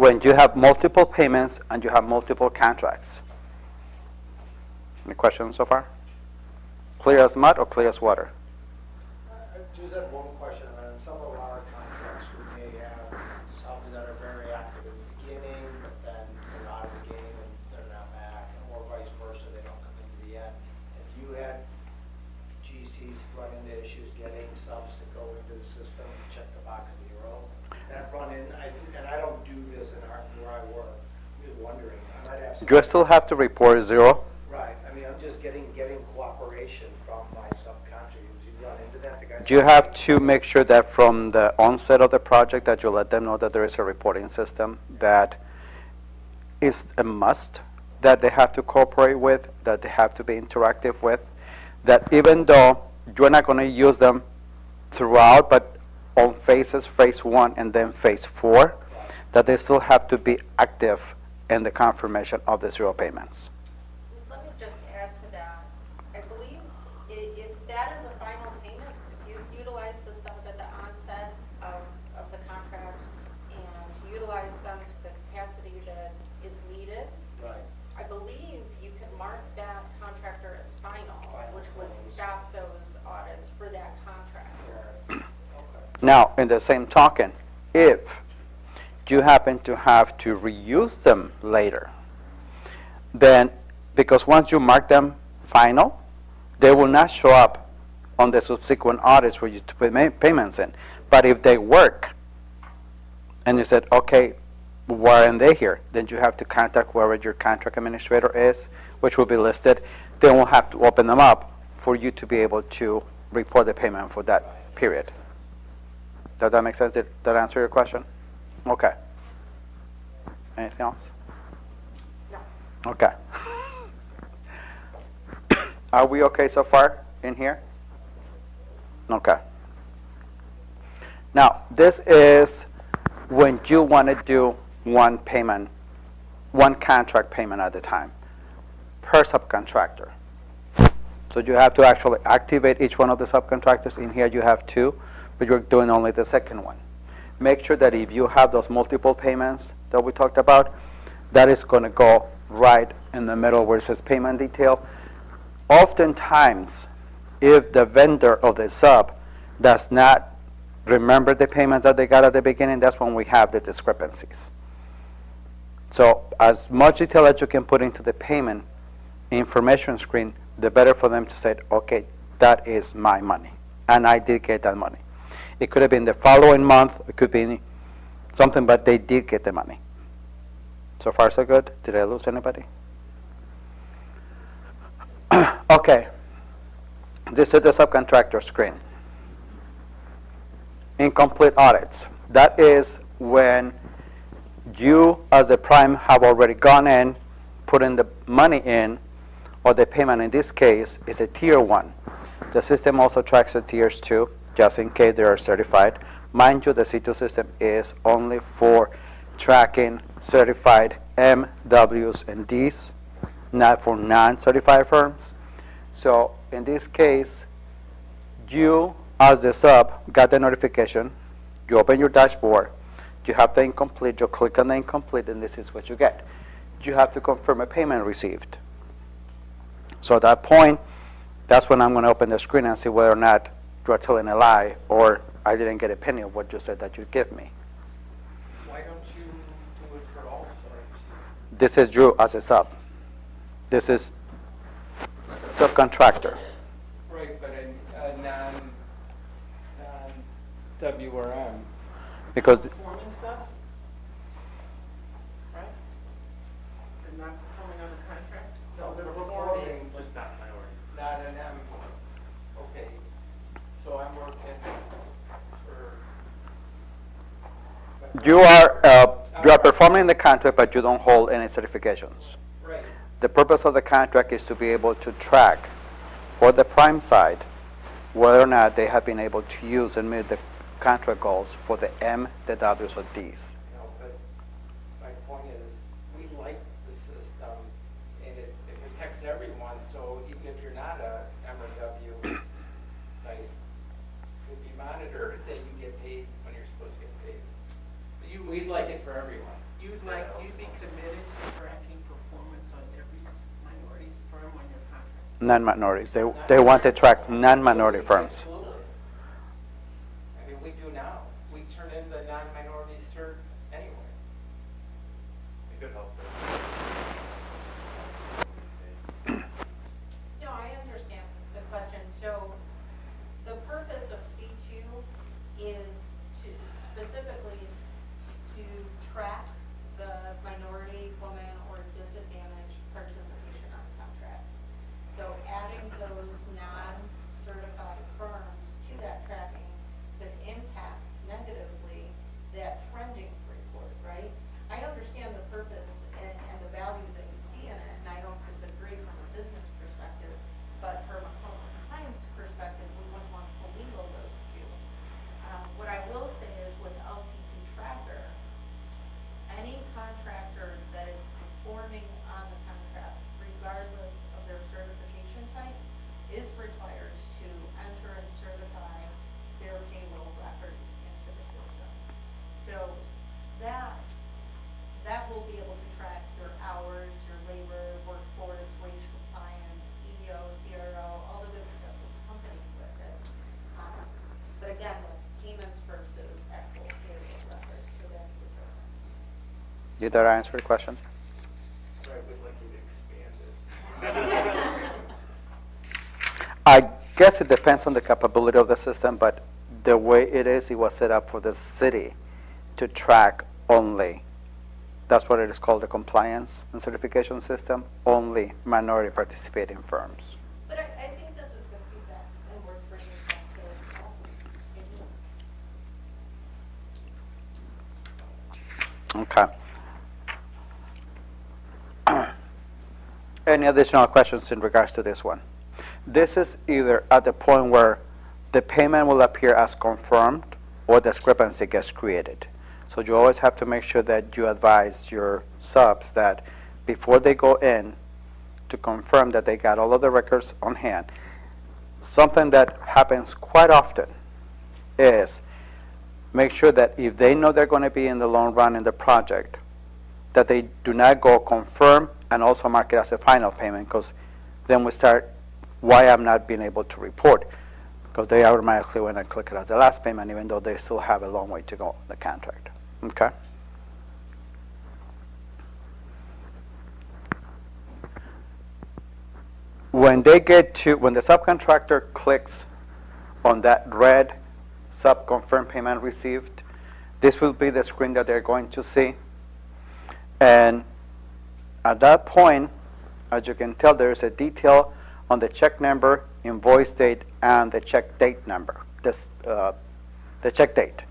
when you have multiple payments and you have multiple contracts. Any questions so far? Clear as mud or clear as water? I just have one question. On some of our contracts, we may have subs that are very active in the beginning, but then they're out of the game and they're not back, or vice versa, they don't come into the end. If you had GCs run into issues getting subs to go into the system and check the box 0, does that run in? And I don't do this in where I work. I'm just wondering. I might have. You still have to report 0. Right. I mean, I'm just getting cooperation from my subcontractors. You run into that, the guys. You have to make sure that from the onset of the project that you let them know that there is a reporting system that is a must, that they have to cooperate with, that they have to be interactive with, that even though you're not going to use them throughout, but on phases, phase 1 and then phase 4, that they still have to be active in the confirmation of the 0 payments. Let me just add to that. I believe if that is a final payment, if you utilize the sub at the onset of the contract and utilize them to the capacity that is needed, Right. I believe you can mark that contractor as final, which would stop those audits for that contractor. Okay. Now, in the same token, if you happen to have to reuse them later, then because once you mark them final, they will not show up on the subsequent audits for you to put payments in. But if they work, and you said, okay, why aren't they here? Then you have to contact whoever your contract administrator is, which will be listed. Then we'll have to open them up for you to be able to report the payment for that period. Does that make sense? Did that answer your question? Okay. Anything else? No. Okay. Are we okay so far in here? Okay. Now, this is when you want to do one payment, one contract payment at a time per subcontractor. So you have to actually activate each one of the subcontractors. In here you have 2, but you're doing only the second one. Make sure that if you have those multiple payments that we talked about, that is going to go right in the middle where it says payment detail. Oftentimes, if the vendor of the sub does not remember the payments that they got at the beginning, that's when we have the discrepancies. So as much detail as you can put into the payment information screen, the better for them to say, okay, that is my money, and I did get that money. It could have been the following month, it could be something, but they did get the money. So far, so good. Did I lose anybody? Okay. This is the subcontractor screen. Incomplete audits. That is when you, as a prime, have already gone in, put in the money in, or the payment in this case is a tier 1. The system also tracks the tiers 2, just in case they are certified. Mind you, the C2 system is only for tracking certified M, Ws, and Ds, not for non-certified firms. So in this case, you, as the sub, got the notification. You open your dashboard. You have the incomplete. You click on the incomplete, and this is what you get. You have to confirm a payment received. So at that point, that's when I'm going to open the screen and see whether or not you are telling a lie or I didn't get a penny of what you said that you give me. Why don't you do it for all subs? This is you as a sub. This is subcontractor. Right, but a non-WRM. Because Performing subs? Right? They're not performing on the contract? No, they're performing, just not minority. Not an M. Okay, so I'm working for. you are performing the contract, but you don't hold any certifications. Right. The purpose of the contract is to be able to track for the prime side whether or not they have been able to use and meet the contract goals for the M, the Ws, or Ds. No, but my point is, we like the system, and it protects everyone, so even if you're not a M or W, it's nice to be monitored that you get paid when you're supposed to get paid. We'd like it for everyone. You'd be committed to tracking performance on every minorities firm on your contract? Non-minorities. They want to track non-minority firms. Absolutely. I mean, we do now. We turn in the non-minority cert anyway. It could help. No, I understand the question. So the purpose of C2 is to specifically to track the minority, woman, or disadvantaged participation on contracts. So adding those non-certified firms to that tracking could impact negatively that trending report, right? I understand the purpose and the value that you see in it, and I don't disagree from a business perspective, but from a compliance perspective, we wouldn't want to commingle those two. What I will say is with LCP Tracker, any contractor that is performing on the contract, regardless of their certification type, is required to enter and certify their payroll records into the system. So that will be able to track your hours, your labor, workforce, wage compliance, EO, CRO, all the good stuff that's accompanied with it. But again, that's payments versus actual payroll records, so that's the difference. Did that answer your question? I would like you to expand it. I guess it depends on the capability of the system, but the way it is, it was set up for the city to track only. That's what it is called, the compliance and certification system, only minority participating firms. But I think this is good feedback, and we're bringing it back to Okay. Any additional questions in regards to this one? This is either at the point where the payment will appear as confirmed or discrepancy gets created. So you always have to make sure that you advise your subs that before they go in to confirm that they got all of the records on hand. Something that happens quite often is make sure that if they know they're going to be in the long run in the project, that they do not go confirm and also mark it as a final payment, because then we start why I'm not being able to report, because they automatically went and click it as the last payment, even though they still have a long way to go in the contract. Okay? When the subcontractor clicks on that red sub confirm payment received, this will be the screen that they're going to see. And at that point, as you can tell, there is a detail on the check number, invoice date, and the check date number, the check date.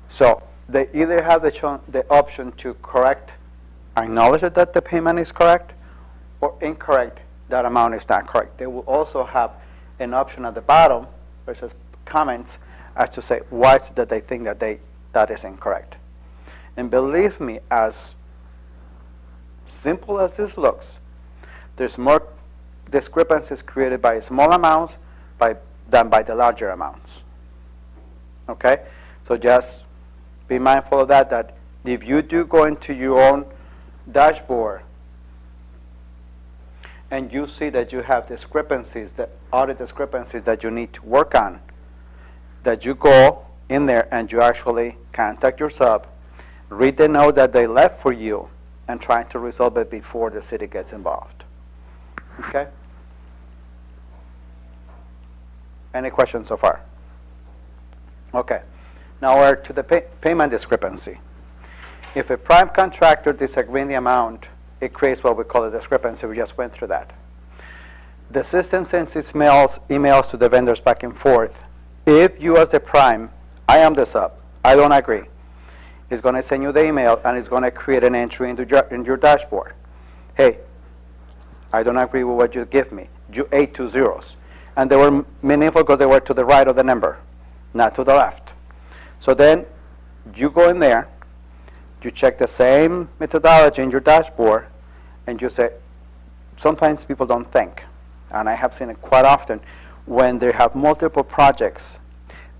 So they either have the option to correct, acknowledge that the payment is correct, or incorrect, that amount is not correct. They will also have an option at the bottom where it says comments as to say why is it that they think that is incorrect. And believe me, as simple as this looks, there's more discrepancies created by small amounts than by the larger amounts. Okay? So just be mindful of that if you do go into your own dashboard and you see that you have discrepancies, that audit discrepancies that you need to work on, that you go in there and you actually contact your sub, read the note that they left for you, and try to resolve it before the city gets involved. Okay? Any questions so far? Okay. Now we're to the payment discrepancy. If a prime contractor disagrees the amount, it creates what we call a discrepancy. We just went through that. The system sends its emails to the vendors back and forth. If you as the prime, I am the sub, I don't agree, it's going to send you the email and it's going to create an entry in your dashboard. Hey, I don't agree with what you give me. You ate 2 zeros. And they were meaningful because they were to the right of the number, not to the left. So then you go in there, you check the same methodology in your dashboard, and you say, sometimes people don't think, and I have seen it quite often, when they have multiple projects,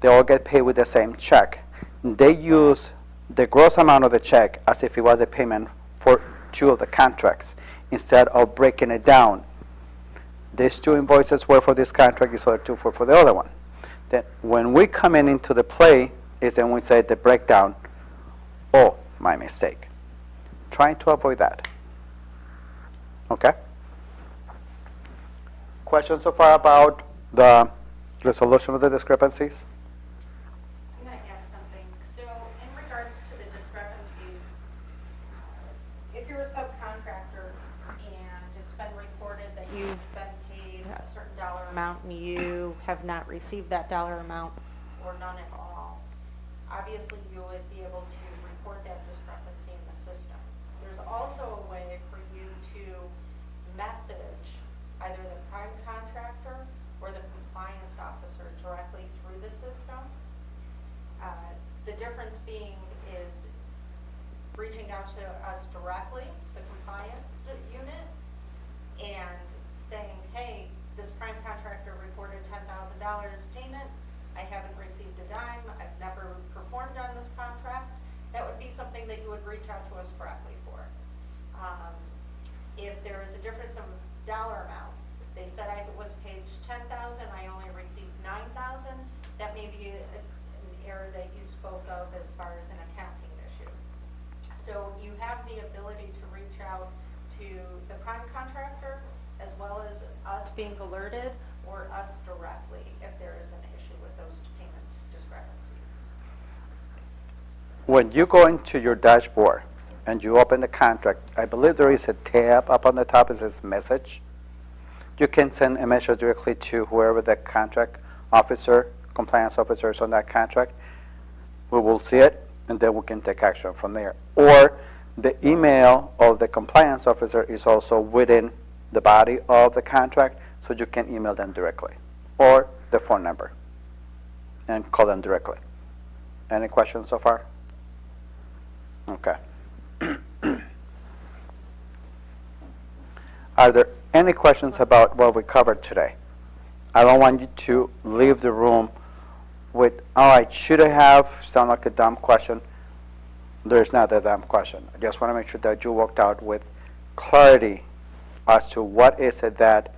they all get paid with the same check. They use the gross amount of the check as if it was a payment for 2 of the contracts, instead of breaking it down. These 2 invoices were for this contract, these other 2 were for the other one. Then when we come into the play is then we say the breakdown, oh, my mistake. Trying to avoid that. Okay? Questions so far about the resolution of the discrepancies? I'm going to add something. So in regards to the discrepancies, if you're a subcontractor and it's been reported that you've been paid a certain dollar amount and you have not received that dollar amount or none at all, obviously you would be able to report that discrepancy in the system. There's also a way for you to message either the prime contractor or the compliance officer directly through the system. The difference being is reaching out to us directly, the compliance unit, and saying, hey, this prime contractor reported $10,000 payment. I haven't received a dime. I've never performed on this contract. That would be something that you would reach out to us directly for. If there is a difference of dollar amount, they said I was paid $10,000, I only received $9,000, that may be an error that you spoke of as far as an accounting issue. So you have the ability to reach out to the prime contractor as well as us being alerted or us directly if there is an issue with those payment discrepancies. When you go into your dashboard and you open the contract, I believe there is a tab up on the top that says message. You can send a message directly to whoever the contract officer, compliance officer is on that contract. We will see it, and then we can take action from there. Or the email of the compliance officer is also within the body of the contract, so you can email them directly, or the phone number, and call them directly. Any questions so far? Okay. Are there any questions about what we covered today? I don't want you to leave the room with, oh, I should have, sound like a dumb question. There's not a dumb question. I just want to make sure that you walked out with clarity as to what is it that,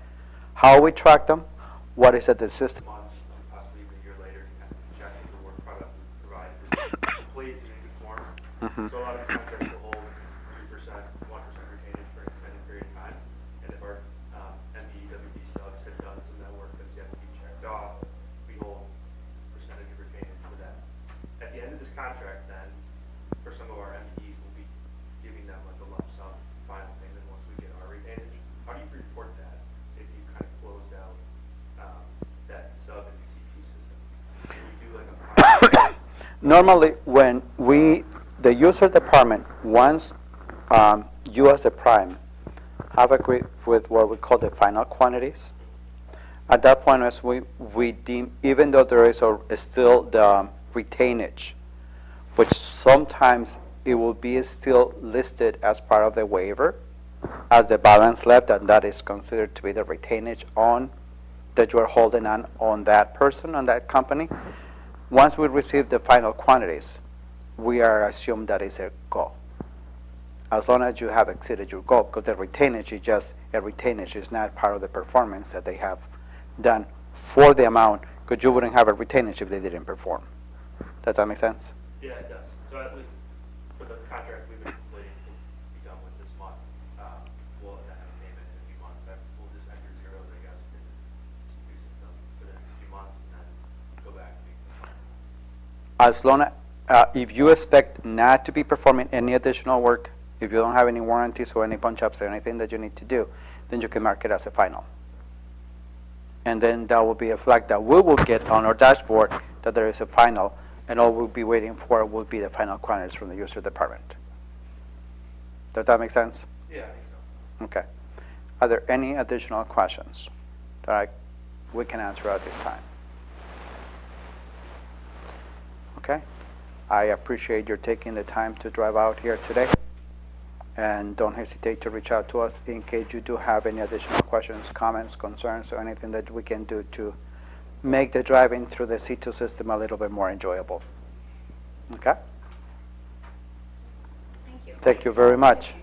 how we track them, what is it the system. Months, possibly even a year later, to kind of check if the work product we provide is complete and in good form. So a lot of contracts will hold 3%, 1% retainage for an extended period of time. And if our MBWB subs have done some of that work that's yet to be checked off, we hold percentage of retainage for that. At the end of this contract, then, for some of our MBEs, we'll be giving them like a lump sum final payment once we get our retainage. How do you report that if you've kind of closed out that sub and CT system? Can you do like a Normally, when the user department, once you as a prime have agreed with what we call the final quantities, at that point, as we deem, even though there is still the retainage, which sometimes it will be still listed as part of the waiver as the balance left, and that is considered to be the retainage on that you are holding on that person, on that company. Once we receive the final quantities, we are assumed that is a go. As long as you have exceeded your goal, because the retainage is just a retainage, is not part of the performance that they have done for the amount, because you wouldn't have a retainage if they didn't perform. Does that make sense? Yeah, it does. So at least for the contract we've been completing, we'll be done with this month. We'll have a payment in a few months. We'll just enter zeros, I guess, in the C2 system for the next few months, and then go back and make the final. As long as, if you expect not to be performing any additional work, if you don't have any warranties or any punch-ups or anything that you need to do, then you can mark it as a final. And then that will be a flag that we will get on our dashboard that there is a final, and all we'll be waiting for will be the final quantities from the user department. Does that make sense? Yeah, I think so. Okay. Are there any additional questions that we can answer at this time? Okay. I appreciate your taking the time to drive out here today. And don't hesitate to reach out to us in case you do have any additional questions, comments, concerns, or anything that we can do to make the driving through the C2 system a little bit more enjoyable. Okay? Thank you very much.